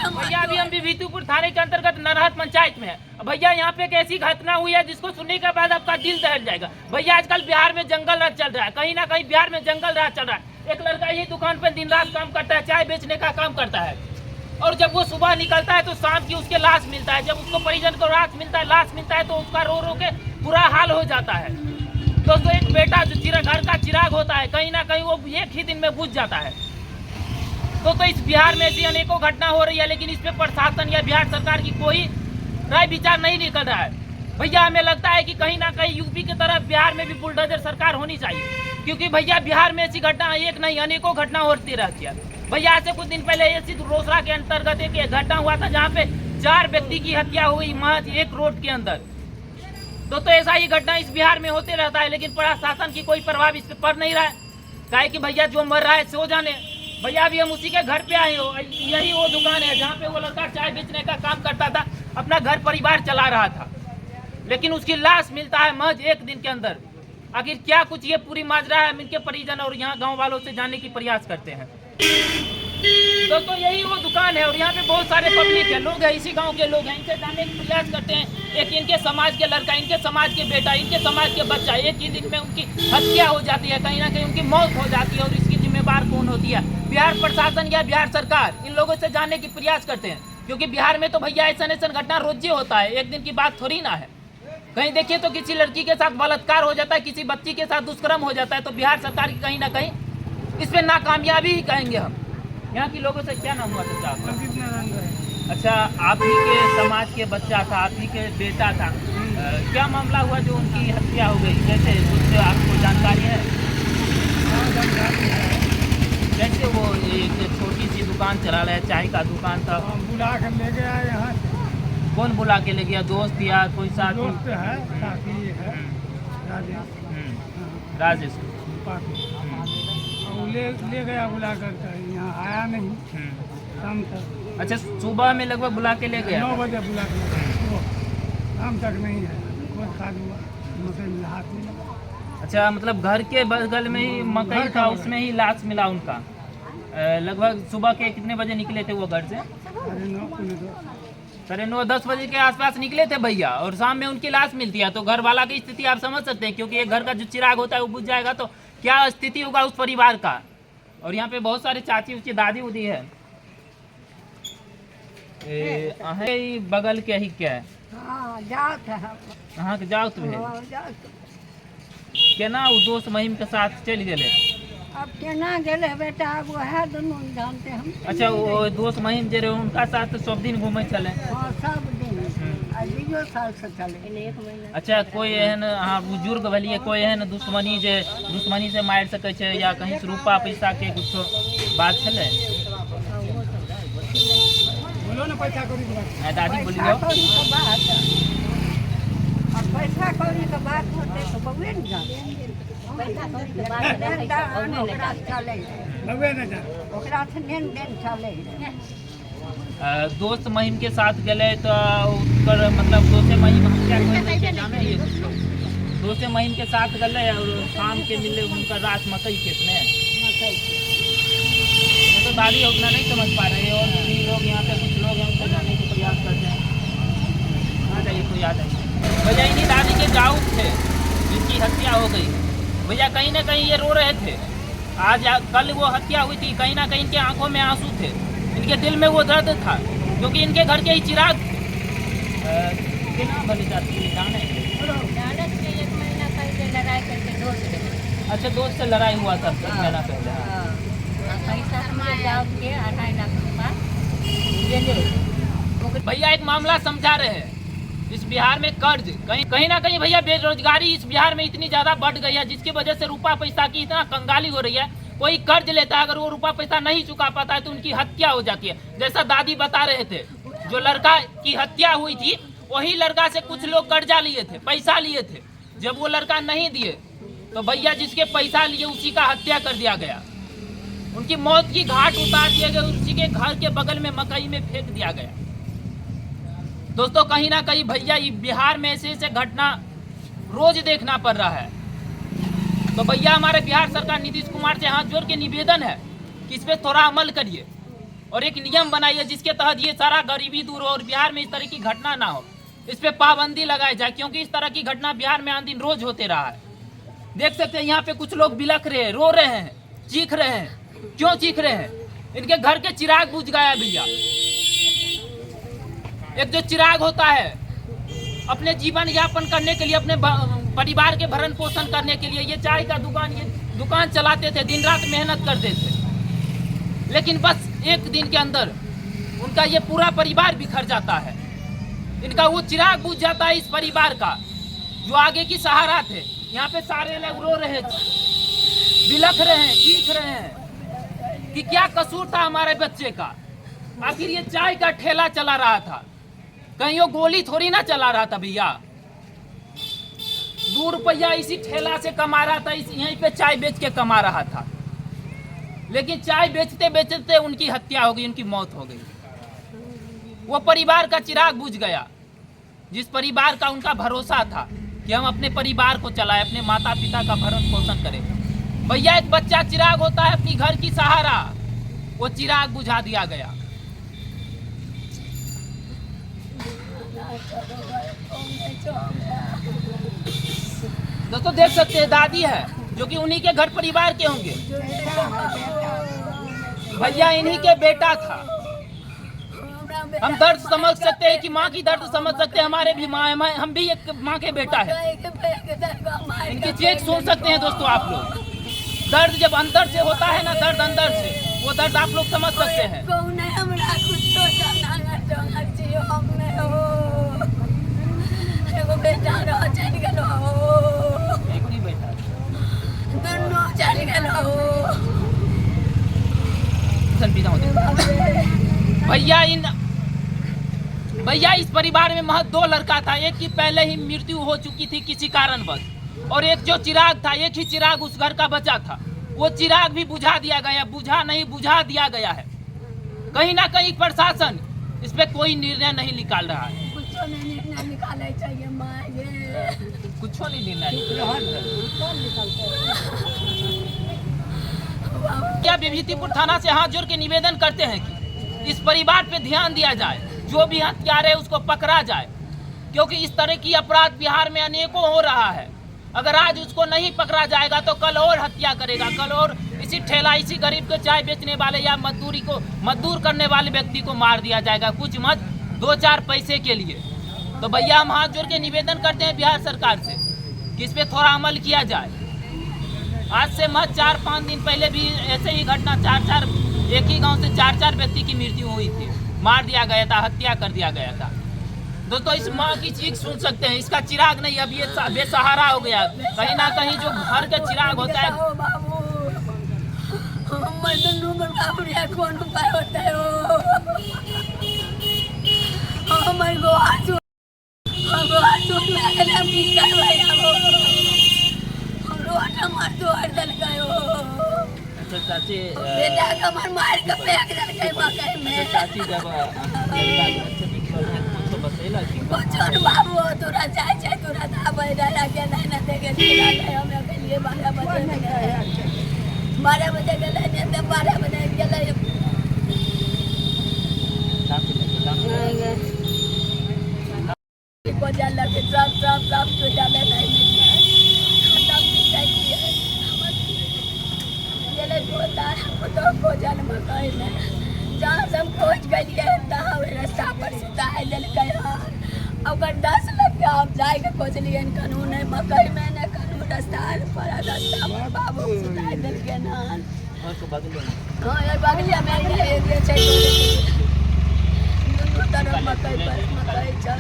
भैया अभी हम विभूतिपुर थाने के अंतर्गत नरहत पंचायत में है। भैया यहाँ पे एक ऐसी घटना हुई है जिसको सुनने के बाद आपका दिल दहल जाएगा। भैया आजकल बिहार में जंगल राज चल रहा है, कहीं ना कहीं बिहार में जंगल राज चल रहा है। एक लड़का ये दुकान पे दिन रात काम करता है, चाय बेचने का काम करता है, और जब वो सुबह निकलता है तो शाम की उसके लाश मिलता है। जब उसको परिजन को लाश मिलता है तो उसका रो रो के बुरा हाल हो जाता है। दोस्तों एक बेटा जो घर का चिराग होता है, कहीं ना कहीं वो एक ही दिन में बुझ जाता है। तो इस बिहार में ऐसी अनेकों घटना हो रही है, लेकिन इस पे प्रशासन या बिहार सरकार की कोई राय विचार नहीं निकल रहा है। भैया हमें लगता है कि कहीं ना कहीं यूपी की तरफ बिहार में भी बुलडोजर सरकार होनी चाहिए, क्योंकि भैया बिहार में ऐसी घटना एक नहीं अनेकों घटना होती रहती है। भैया ऐसे कुछ दिन पहले ऐसी रोसड़ा के अंतर्गत एक घटना हुआ था जहाँ पे 4 व्यक्ति की हत्या हुई महज एक रोड के अंदर। तो ऐसा ही घटना इस बिहार में होते रहता है, लेकिन प्रशासन की कोई प्रभाव इस पे पड़ नहीं रहा है। काहे कि भैया जो मर रहा है सो जाने। भैया अभी हम उसी के घर पे आए हो, यही वो दुकान है जहाँ पे वो लड़का चाय बेचने का काम करता था, अपना घर परिवार चला रहा था, लेकिन उसकी लाश मिलता है महज एक दिन के अंदर। आखिर क्या कुछ ये पूरी माजरा है, हम इनके परिजन और यहाँ गाँव वालों से जानने की प्रयास करते हैं। दोस्तों यही वो दुकान है और यहाँ पे बहुत सारे पब्लिक है, लोग हैं, इसी गांव के लोग हैं, इनसे जानने की प्रयास करते हैं। एक इनके समाज के लड़का, इनके समाज के बेटा, इनके समाज के बच्चा, एक ही दिन में उनकी हत्या हो जाती है, कहीं ना कहीं उनकी मौत हो जाती है, और इसकी जिम्मेदार कौन होती है? बिहार प्रशासन या बिहार सरकार। इन लोगों से जानने की प्रयास करते हैं, क्योंकि बिहार में तो भैया ऐसा घटना रोजे होता है, एक दिन की बात थोड़ी ना है। कहीं देखिए तो किसी लड़की के साथ बलात्कार हो जाता है, किसी बच्ची के साथ दुष्कर्म हो जाता है, तो बिहार सरकार की कहीं ना कहीं इस पर नाकामयाबी ही कहेंगे हम। यहाँ के लोगों से क्या नाम हुआ था आपका? अच्छा, आप ही के समाज के बच्चा था, आप ही के बेटा था, क्या मामला हुआ जो उनकी हत्या हो गई? कैसे कुछ आपको जानकारी है? कैसे वो एक छोटी सी दुकान चला रहा है, चाय का दुकान था, बुला कर ले गया यहाँ। कौन बुला के ले गया? दोस्त या कोई साथ? दोस्त है, साथी है, राजेश। ले गया बुला कर, यहाँ आया नहीं शाम तक। अच्छा, सुबह में लगभग बुला के ले गया? 9 बजे बुला के शाम तक नहीं है, कोई खाली मकई हाथ में। अच्छा, मतलब घर के बगल में ही मकई था, उसमें ही लाश मिला उनका। लगभग सुबह के कितने बजे निकले थे वो घर से? 9:10 बजे के आसपास निकले थे भैया, और शाम में उनकी लाश मिलती है। तो घर वाला की स्थिति आप समझ सकते हैं, क्योंकि एक घर का जो चिराग होता है वो बुझ जाएगा तो क्या स्थिति होगा उस परिवार का। और यहाँ पे बहुत सारे चाची उसकी दादी उदी है। बगल के ही क्या है? हाँ जाओ तुम्हें केना वो दोस्त महिम के साथ चल गए? अब केना गेले बेटा, अब वह दोनों जानते हम। अच्छा, वो दोस्त महिम जे रहे उनका साथ सब दिन घूमे चले? हाँ, सब दिन अभियो साल से चले। अच्छा, कोई एहन अहाँ बुजुर्ग भेलिए, कोई एहन दुश्मनी से मार सके छे या कहीं से रुपा पैसा के कुछ बात चले? बोलो ना पैसा कौड़ी दादी बोलियो। पैसा कौड़ी के बात होते तो बउए न जाने। पैसा कौड़ी के बात ओकरा से लेन देन चले। दोस्त महिम के साथ गए तो उनकर मतलब दोस्त महिम हम क्या जाने ये दोस्त महिम के साथ गए और शाम के मिले उनका रात मकई खेत में। तो दादी उतना नहीं समझ पा रहे, और भी लोग यहाँ पे कुछ लोग हैं उनको जाने के प्रयास करते हैं। आ जाइए, कोई आ जाइए। भैया इन्हीं दादी के गाँव थे जिनकी हत्या हो गई। भैया कहीं ना कहीं ये रो रहे थे। आज कल वो हत्या हुई थी, कहीं ना कहीं इनके आंखों में आंसू थे, इनके दिल में वो दर्द था, क्योंकि इनके घर के ही चिराग अच्छा, दोस्त से लड़ाई हुआ था महीना पहले। भैया एक मामला समझा रहे हैं, इस बिहार में कर्ज कहीं ना कहीं भैया बेरोजगारी इस बिहार में इतनी ज्यादा बढ़ गई है, जिसकी वजह से रुपा पैसा की इतना कंगाली हो रही है। कोई कर्ज लेता है, अगर वो रुपा पैसा नहीं चुका पाता है तो उनकी हत्या हो जाती है। जैसा दादी बता रहे थे, जो लड़का की हत्या हुई थी वही लड़का से कुछ लोग कर्जा लिए थे, पैसा लिए थे। जब वो लड़का नहीं दिए तो भैया जिसके पैसा लिए उसी का हत्या कर दिया गया, उनकी मौत की घाट उतार दिया गया, उसी के घर के बगल में मकई में फेंक दिया गया। दोस्तों कहीं ना कहीं भैया बिहार में ऐसे घटना रोज देखना पड़ रहा है। तो भैया हमारे बिहार सरकार नीतीश कुमार से हाथ जोड़ के निवेदन है कि इस पे थोड़ा अमल करिए और एक नियम बनाइए जिसके तहत ये सारा गरीबी दूर हो और बिहार में इस तरह की घटना ना हो। इस पे पाबंदी लगाई जाए, क्योंकि इस तरह की घटना बिहार में आन दिन रोज होते रहा है। देख सकते हैं यहाँ पे कुछ लोग बिलख रहे हैं, रो रहे हैं, चीख रहे हैं। क्यों चीख रहे हैं? इनके घर के चिराग बुझ गया भैया। एक जो चिराग होता है अपने जीवन यापन करने के लिए, अपने परिवार के भरण पोषण करने के लिए, ये चाय का दुकान चलाते थे, दिन रात मेहनत करते थे, लेकिन बस एक दिन के अंदर उनका ये पूरा परिवार बिखर जाता है। इनका वो चिराग बुझ जाता है इस परिवार का जो आगे की सहारा थे। यहाँ पे सारे लोग रो रहे हैं, बिलख रहे हैं, चीख रहे हैं कि क्या कसूर था हमारे बच्चे का। आखिर ये चाय का ठेला चला रहा था, कहीं वो गोली थोड़ी ना चला रहा था भैया। 2 रुपया इसी ठेला से कमा रहा था, यहीं पे चाय बेच के कमा रहा था, लेकिन चाय बेचते बेचते उनकी हत्या हो गई, उनकी मौत हो गई। वो परिवार का चिराग बुझ गया, जिस परिवार का उनका भरोसा था कि हम अपने परिवार को चलाएं, अपने माता पिता का भरण पोषण करें। भैया एक बच्चा चिराग होता है अपनी घर की सहारा, वो चिराग बुझा दिया गया। दोस्तों देख सकते हैं दादी है जो कि उन्हीं के घर परिवार के होंगे। भैया इन्हीं के बेटा था। हम दर्द समझ सकते हैं कि माँ की दर्द समझ सकते हैं, हमारे भी माँ है, हम भी एक माँ के बेटा है। इनकी चीख सुन सकते हैं दोस्तों आप लोग। दर्द जब अंदर से होता है ना, दर्द अंदर से, वो दर्द आप लोग समझ सकते हैं। भैया इस परिवार में महज 2 लड़का था। एक की पहले ही मृत्यु हो चुकी थी किसी कारणवश, और एक जो चिराग था, एक ही चिराग उस घर का बचा था। वो चिराग भी बुझा दिया गया, बुझा दिया गया है। कहीं ना कहीं प्रशासन इस पे कोई निर्णय नहीं निकाल रहा है। कुछ नहीं निर्णय। क्या विभूतिपुर थाना से हाथ जोड़ के निवेदन करते हैं कि इस परिवार पे ध्यान दिया जाए, जो भी हत्यारे है उसको पकड़ा जाए, क्योंकि इस तरह की अपराध बिहार में अनेकों हो रहा है। अगर आज उसको नहीं पकड़ा जाएगा तो कल और हत्या करेगा, कल और इसी ठेला, इसी गरीब को चाय बेचने वाले या मजदूर करने वाले व्यक्ति को मार दिया जाएगा, कुछ मत 2-4 पैसे के लिए। तो भैया हम हाथ जोड़ के निवेदन करते हैं बिहार सरकार से कि इस पे थोड़ा अमल किया जाए। आज से मत 4-5 दिन पहले भी ऐसे ही घटना, 4-4 एक ही गांव से 4-4 व्यक्ति की मृत्यु हुई थी, मार दिया गया था, हत्या कर दिया गया था। दोस्तों इस माँ की चीख सुन सकते हैं, इसका चिराग नहीं, अब ये बेसहारा हो गया। कहीं ना कहीं जो घर का चिराग होता है, चाची जब बाबू तोरा चाय तोरा दाबे डाला के नहीं ना देखे हम अकेले 12 बजे गेले ने 12 बजे गेले को जाला के सब तो जाले नहीं सब चाहिए गेले को जाल मकई में जहाँ से हम पहुँच गए रास्ता पर सीधा दिल गया। अगर 10 लग गया आप जाएगा खोज लिए कानून है मकई में न कानून रास्ता पर बाबू सीधा दिल के नान हाँ यार बगलिया में एरिया चाहिए तरफ मकई चल।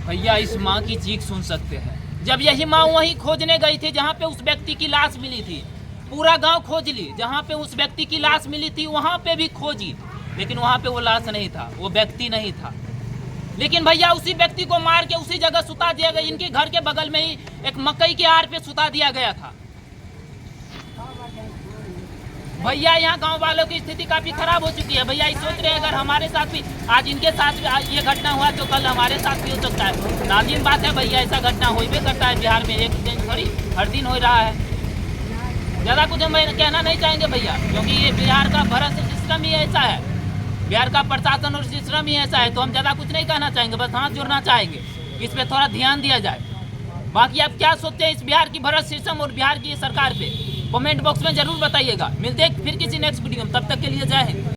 भैया इस माँ की चीख सुन सकते हैं। जब यही माँ वहीं खोजने गई थी जहाँ पे उस व्यक्ति की लाश मिली थी, पूरा गांव खोज ली, जहाँ पे उस व्यक्ति की लाश मिली थी वहाँ पे भी खोजी, लेकिन वहाँ पे वो लाश नहीं था, वो व्यक्ति नहीं था। लेकिन भैया उसी व्यक्ति को मार के उसी जगह सुता दिया गया। इनके घर के बगल में ही एक मकई के आड़ पे सुता दिया गया था। भैया यहाँ गांव वालों की स्थिति काफी खराब हो चुकी है। भैया सोच रहे हैं अगर हमारे साथ भी आज इनके साथ भी ये घटना हुआ तो कल हमारे साथ भी हो सकता है। नाज़िम बात है भैया, ऐसा घटना हो भी करता है बिहार में, एक दिन थोड़ी हर दिन हो रहा है। ज़्यादा कुछ हम कहना नहीं चाहेंगे भैया, क्योंकि ये बिहार का भरत सिस्टम ही ऐसा है, बिहार का प्रशासन और सिस्टम ही ऐसा है। तो हम ज़्यादा कुछ नहीं कहना चाहेंगे, बस हाथ जोड़ना चाहेंगे कि इस पर थोड़ा ध्यान दिया जाए। बाकी आप क्या सोचते हैं इस बिहार की भरत सिस्टम और बिहार की सरकार पे, कमेंट बॉक्स में जरूर बताइएगा। मिलते हैं फिर किसी नेक्स्ट वीडियो में, तब तक के लिए जय हिंद।